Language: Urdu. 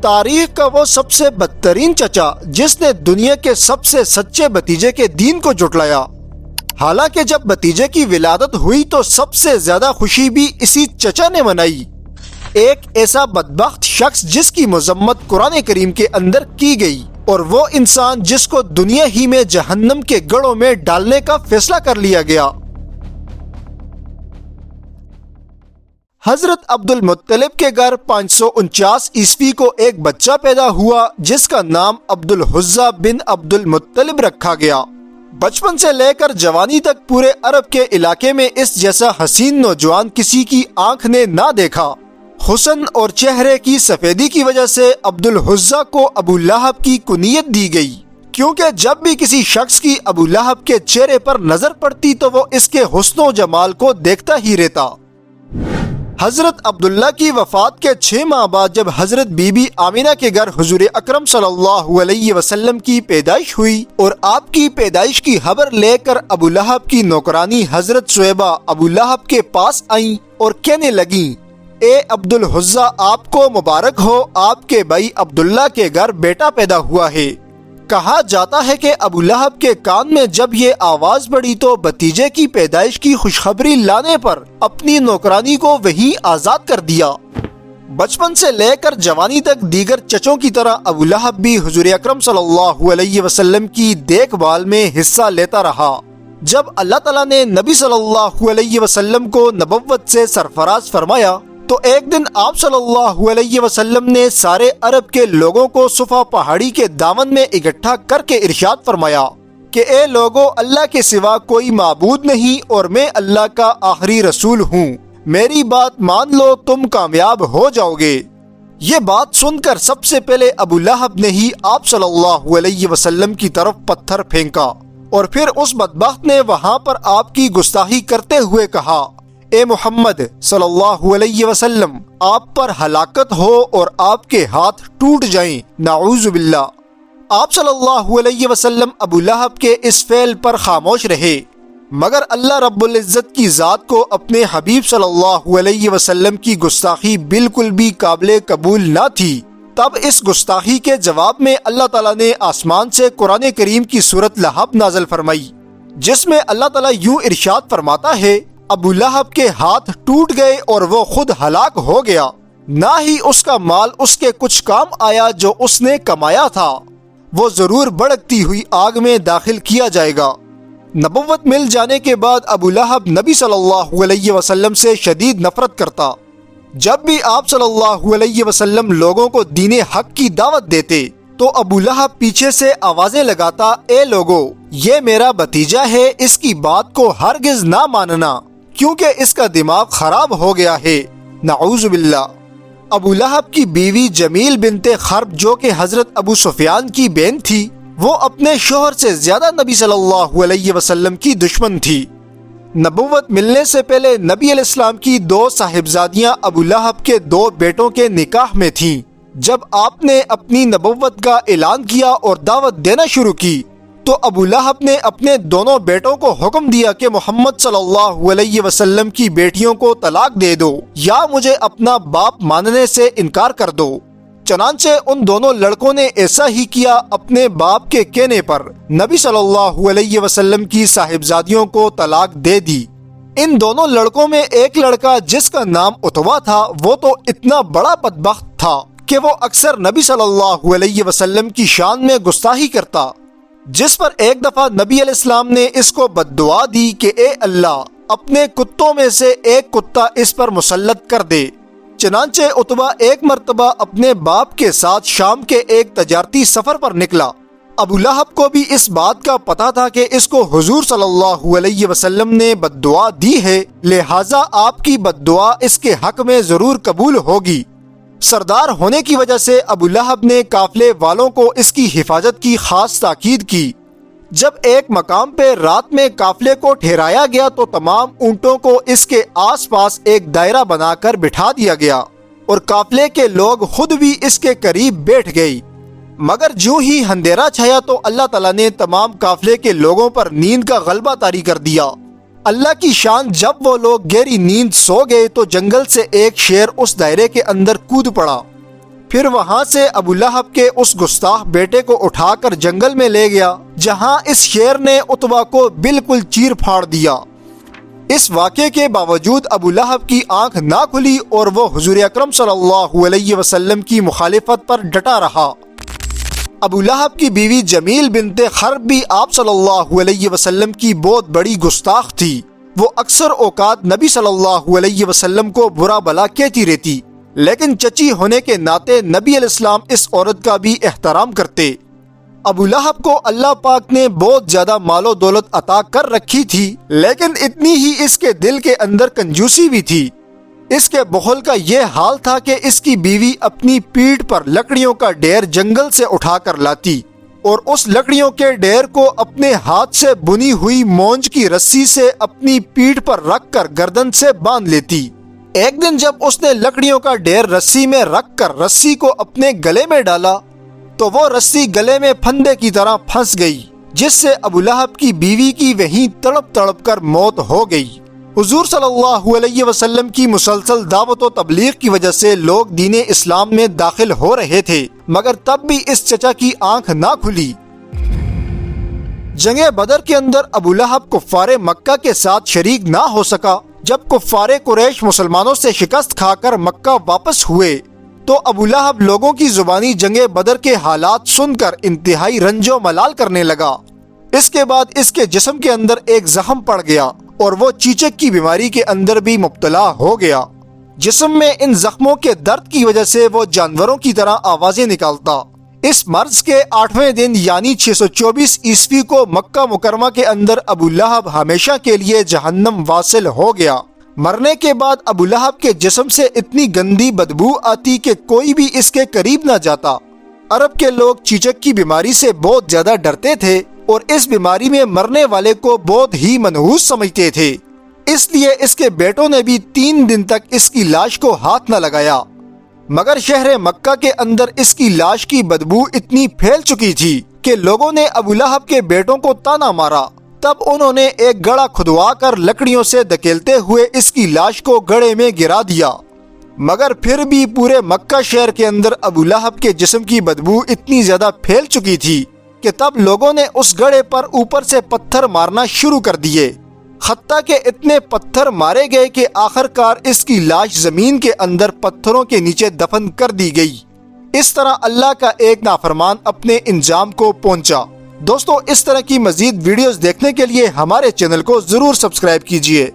تاریخ کا وہ سب سے بدترین چچا جس نے دنیا کے سب سے سچے بھتیجے کے دین کو جھٹلایا۔ حالانکہ جب بھتیجے کی ولادت ہوئی تو سب سے زیادہ خوشی بھی اسی چچا نے منائی۔ ایک ایسا بدبخت شخص جس کی مذمت قرآن کریم کے اندر کی گئی، اور وہ انسان جس کو دنیا ہی میں جہنم کے گڑھوں میں ڈالنے کا فیصلہ کر لیا گیا۔ حضرت عبد المطلب کے گھر 549 عیسوی کو ایک بچہ پیدا ہوا جس کا نام عبد العزیٰ بن عبد المطلب رکھا گیا۔ بچپن سے لے کر جوانی تک پورے عرب کے علاقے میں اس جیسا حسین نوجوان کسی کی آنکھ نے نہ دیکھا۔ حسن اور چہرے کی سفیدی کی وجہ سے عبد العزیٰ کو ابو لہب کی کنیت دی گئی، کیونکہ جب بھی کسی شخص کی ابو لہب کے چہرے پر نظر پڑتی تو وہ اس کے حسن و جمال کو دیکھتا ہی رہتا۔ حضرت عبداللہ کی وفات کے 6 ماہ بعد جب حضرت بی بی آمینہ کے گھر حضور اکرم صلی اللہ علیہ وسلم کی پیدائش ہوئی اور آپ کی پیدائش کی خبر لے کر ابو لہب کی نوکرانی حضرت شعیبہ ابو لہب کے پاس آئیں اور کہنے لگیں، اے عبد العزیٰ، آپ کو مبارک ہو، آپ کے بھائی عبداللہ کے گھر بیٹا پیدا ہوا ہے۔ کہا جاتا ہے کہ ابو لہب کے کان میں جب یہ آواز پڑی تو بھتیجے کی پیدائش کی خوشخبری لانے پر اپنی نوکرانی کو وہیں آزاد کر دیا۔ بچپن سے لے کر جوانی تک دیگر چچوں کی طرح ابو لہب بھی حضور اکرم صلی اللہ علیہ وسلم کی دیکھ بھال میں حصہ لیتا رہا۔ جب اللہ تعالیٰ نے نبی صلی اللہ علیہ وسلم کو نبوت سے سرفراز فرمایا تو ایک دن آپ صلی اللہ علیہ وسلم نے سارے عرب کے لوگوں کو صفا پہاڑی کے دامن میں اکٹھا کر کے ارشاد فرمایا کہ اے لوگو، اللہ کے سوا کوئی معبود نہیں اور میں اللہ کا آخری رسول ہوں، میری بات مان لو، تم کامیاب ہو جاؤ گے۔ یہ بات سن کر سب سے پہلے ابو لہب نے ہی آپ صلی اللہ علیہ وسلم کی طرف پتھر پھینکا، اور پھر اس بدبخت نے وہاں پر آپ کی گستاخی کرتے ہوئے کہا، اے محمد صلی اللہ علیہ وسلم، آپ پر ہلاکت ہو اور آپ کے ہاتھ ٹوٹ جائیں، نعوذ باللہ۔ آپ صلی اللہ علیہ وسلم ابو لہب کے اس فعل پر خاموش رہے، مگر اللہ رب العزت کی ذات کو اپنے حبیب صلی اللہ علیہ وسلم کی گستاخی بالکل بھی قابل قبول نہ تھی۔ تب اس گستاخی کے جواب میں اللہ تعالیٰ نے آسمان سے قرآن کریم کی سورت لہب نازل فرمائی، جس میں اللہ تعالیٰ یوں ارشاد فرماتا ہے، ابو لہب کے ہاتھ ٹوٹ گئے اور وہ خود ہلاک ہو گیا، نہ ہی اس کا مال اس کے کچھ کام آیا جو اس نے کمایا تھا، وہ ضرور بھڑکتی ہوئی آگ میں داخل کیا جائے گا۔ نبوت مل جانے کے بعد ابو لہب نبی صلی اللہ علیہ وسلم سے شدید نفرت کرتا۔ جب بھی آپ صلی اللہ علیہ وسلم لوگوں کو دین حق کی دعوت دیتے تو ابو لہب پیچھے سے آوازیں لگاتا، اے لوگو، یہ میرا بھتیجا ہے، اس کی بات کو ہرگز نہ ماننا، کیونکہ اس کا دماغ خراب ہو گیا ہے، نعوذ باللہ۔ ابو لہب کی بیوی جمیل بنت خرب جو کہ حضرت ابو سفیان کی بہن تھی، وہ اپنے شوہر سے زیادہ نبی صلی اللہ علیہ وسلم کی دشمن تھی۔ نبوت ملنے سے پہلے نبی علیہ السلام کی 2 صاحبزادیاں ابو لہب کے 2 بیٹوں کے نکاح میں تھیں۔ جب آپ نے اپنی نبوت کا اعلان کیا اور دعوت دینا شروع کی تو ابو لہب نے اپنے دونوں بیٹوں کو حکم دیا کہ محمد صلی اللہ علیہ وسلم کی بیٹیوں کو طلاق دے دو یا مجھے اپنا باپ ماننے سے انکار کر دو۔ چنانچہ ان دونوں لڑکوں نے ایسا ہی کیا۔ اپنے باپ کے کہنے پر نبی صلی اللہ علیہ وسلم کی صاحبزادیوں کو طلاق دے دی۔ ان دونوں لڑکوں میں ایک لڑکا جس کا نام عتبہ تھا، وہ تو اتنا بڑا بدبخت تھا کہ وہ اکثر نبی صلی اللہ علیہ وسلم کی شان میں گستاخی کرتا، جس پر ایک دفعہ نبی علیہ السلام نے اس کو بد دعا دی کہ اے اللہ، اپنے کتوں میں سے ایک کتا اس پر مسلط کر دے۔ چنانچہ عتبہ ایک مرتبہ اپنے باپ کے ساتھ شام کے ایک تجارتی سفر پر نکلا۔ ابو لہب کو بھی اس بات کا پتا تھا کہ اس کو حضور صلی اللہ علیہ وسلم نے بد دعا دی ہے، لہٰذا آپ کی بد دعا اس کے حق میں ضرور قبول ہوگی۔ سردار ہونے کی وجہ سے ابو لہب نے قافلے والوں کو اس کی حفاظت کی خاص تاکید کی۔ جب ایک مقام پہ رات میں قافلے کو ٹھہرایا گیا تو تمام اونٹوں کو اس کے آس پاس ایک دائرہ بنا کر بٹھا دیا گیا اور قافلے کے لوگ خود بھی اس کے قریب بیٹھ گئے۔ مگر جو ہی اندھیرا چھایا تو اللہ تعالیٰ نے تمام قافلے کے لوگوں پر نیند کا غلبہ طاری کر دیا۔ اللہ کی شان، جب وہ لوگ گہری نیند سو گئے تو جنگل سے ایک شیر اس دائرے کے اندر کود پڑا۔ پھر وہاں سے ابو لہب کے اس گستاخ بیٹے کو اٹھا کر جنگل میں لے گیا، جہاں اس شیر نے عتبہ کو بالکل چیر پھاڑ دیا۔ اس واقعے کے باوجود ابو لہب کی آنکھ نہ کھلی اور وہ حضور اکرم صلی اللہ علیہ وسلم کی مخالفت پر ڈٹا رہا۔ ابو لہب کی بیوی جمیل بنت حرب بھی آپ صلی اللہ علیہ وسلم کی بہت بڑی گستاخ تھی۔ وہ اکثر اوقات نبی صلی اللہ علیہ وسلم کو برا بھلا کہتی رہتی، لیکن چچی ہونے کے ناطے نبی علیہ السلام اس عورت کا بھی احترام کرتے۔ ابو لہب کو اللہ پاک نے بہت زیادہ مال و دولت عطا کر رکھی تھی، لیکن اتنی ہی اس کے دل کے اندر کنجوسی بھی تھی۔ اس کے بخل کا یہ حال تھا کہ اس کی بیوی اپنی پیٹھ پر لکڑیوں کا ڈھیر جنگل سے اٹھا کر لاتی اور اس لکڑیوں کے ڈھیر کو اپنے ہاتھ سے بنی ہوئی مونج کی رسی سے اپنی پیٹھ پر رکھ کر گردن سے باندھ لیتی۔ ایک دن جب اس نے لکڑیوں کا ڈھیر رسی میں رکھ کر رسی کو اپنے گلے میں ڈالا تو وہ رسی گلے میں پھندے کی طرح پھنس گئی، جس سے ابو لہب کی بیوی کی وہیں تڑپ تڑپ کر موت ہو گئی۔ حضور صلی اللہ علیہ وسلم کی مسلسل دعوت و تبلیغ کی وجہ سے لوگ دین اسلام میں داخل ہو رہے تھے، مگر تب بھی اس چچا کی آنکھ نہ کھلی۔ جنگ بدر کے اندر ابو لہب کفار مکہ کے ساتھ شریک نہ ہو سکا۔ جب کفار قریش مسلمانوں سے شکست کھا کر مکہ واپس ہوئے تو ابو لہب لوگوں کی زبانی جنگ بدر کے حالات سن کر انتہائی رنج و ملال کرنے لگا۔ اس کے بعد اس کے جسم کے اندر ایک زخم پڑ گیا اور وہ چیچک کی بیماری کے اندر بھی مبتلا ہو گیا۔ جسم میں ان زخموں کے درد کی وجہ سے وہ جانوروں کی طرح آوازیں نکالتا۔ اس مرض کے 8ویں دن یعنی 624 عیسوی کو مکہ مکرمہ کے اندر ابو لہب ہمیشہ کے لیے جہنم واصل ہو گیا۔ مرنے کے بعد ابو لہب کے جسم سے اتنی گندی بدبو آتی کہ کوئی بھی اس کے قریب نہ جاتا۔ عرب کے لوگ چیچک کی بیماری سے بہت زیادہ ڈرتے تھے اور اس بیماری میں مرنے والے کو بہت ہی منحوس سمجھتے تھے، اس لیے اس کے بیٹوں نے بھی 3 دن تک اس کی لاش کو ہاتھ نہ لگایا۔ مگر شہر مکہ کے اندر اس کی لاش کی بدبو اتنی پھیل چکی تھی کہ لوگوں نے ابو لہب کے بیٹوں کو تانا مارا۔ تب انہوں نے ایک گڑھا کھدوا کر لکڑیوں سے دھکیلتے ہوئے اس کی لاش کو گڑھے میں گرا دیا، مگر پھر بھی پورے مکہ شہر کے اندر ابو لہب کے جسم کی بدبو اتنی زیادہ پھیل چکی تھی کہ تب لوگوں نے اس گڑھے پر اوپر سے پتھر مارنا شروع کر دیے، حتیٰ کہ اتنے پتھر مارے گئے کہ آخر کار اس کی لاش زمین کے اندر پتھروں کے نیچے دفن کر دی گئی۔ اس طرح اللہ کا ایک نافرمان اپنے انجام کو پہنچا۔ دوستو، اس طرح کی مزید ویڈیوز دیکھنے کے لیے ہمارے چینل کو ضرور سبسکرائب کیجیے۔